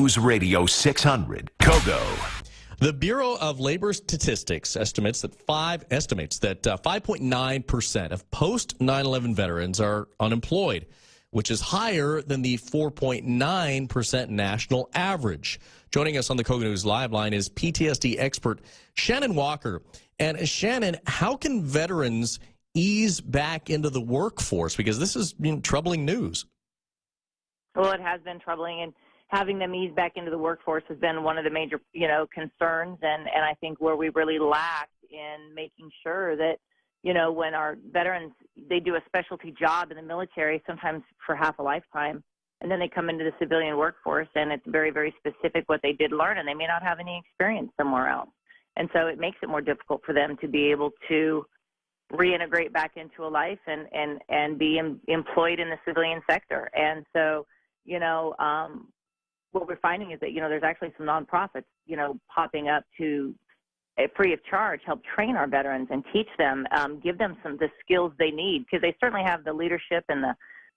News Radio 600, Kogo. The Bureau of Labor Statistics estimates that 5.9% of post 9/11 veterans are unemployed, which is higher than the 4.9% national average. Joining us on the Kogo News Live line is PTSD expert Shannon Walker. And Shannon, how can veterans ease back into the workforce? Because this is troubling news. Well, it has been troubling, and having them ease back into the workforce has been one of the major, concerns, and I think where we really lacked in making sure that, when our veterans, they do a specialty job in the military, sometimes for half a lifetime, and then they come into the civilian workforce, and it's very, very specific what they did learn, and they may not have any experience somewhere else. And so it makes it more difficult for them to be able to reintegrate back into a life and be employed in the civilian sector. And so, what we're finding is that, there's actually some nonprofits, popping up to, free of charge, help train our veterans and teach them, give them the skills they need, because they certainly have the leadership and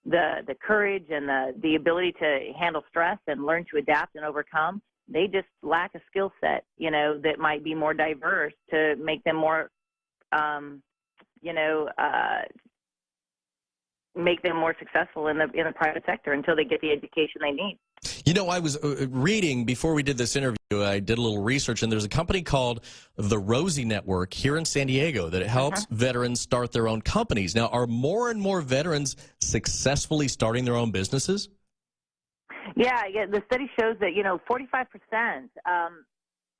the courage and the ability to handle stress and learn to adapt and overcome. They just lack a skill set, that might be more diverse to make them more, make them more successful in the private sector until they get the education they need. I was reading before we did this interview, I did a little research, and there's a company called the Rosie Network here in San Diego that helps veterans start their own companies. Now, are more and more veterans successfully starting their own businesses? Yeah, the study shows that, 45%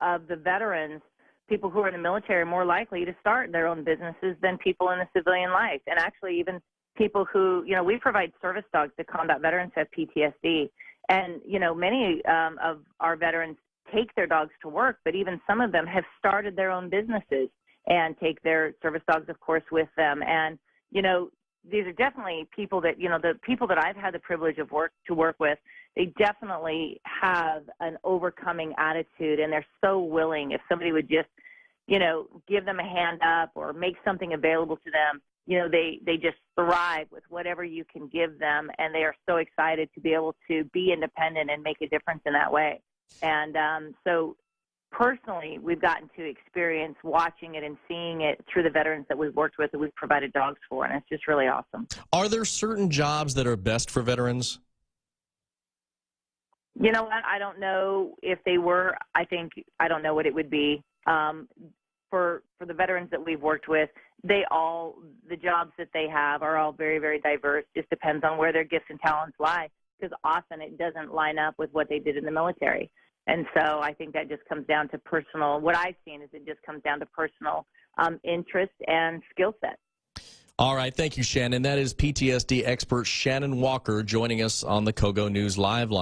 of the veterans, people who are in the military, are more likely to start their own businesses than people in the civilian life. And actually, even people who, we provide service dogs to combat veterans who have PTSD. And, many of our veterans take their dogs to work, but even some of them have started their own businesses and take their service dogs, of course, with them. And, these are definitely people that, the people that I've had the privilege of work with, they definitely have an overcoming attitude, and they're so willing. If somebody would just, give them a hand up or make something available to them, they just thrive with whatever you can give them, and they are so excited to be able to be independent and make a difference in that way. And so personally, we've gotten to experience watching it and seeing it through the veterans that we've worked with, that we've provided dogs for, and it's just really awesome. Are there certain jobs that are best for veterans? You know what? I don't know if they were. I don't know what it would be. For the veterans that we've worked with, the jobs that they have are all very, very diverse. Just depends on where their gifts and talents lie, because often it doesn't line up with what they did in the military. And so I think that just comes down to personal. What I've seen is it just comes down to personal interest and skill set. All right. Thank you, Shannon. That is PTSD expert Shannon Walker joining us on the Kogo News Live line.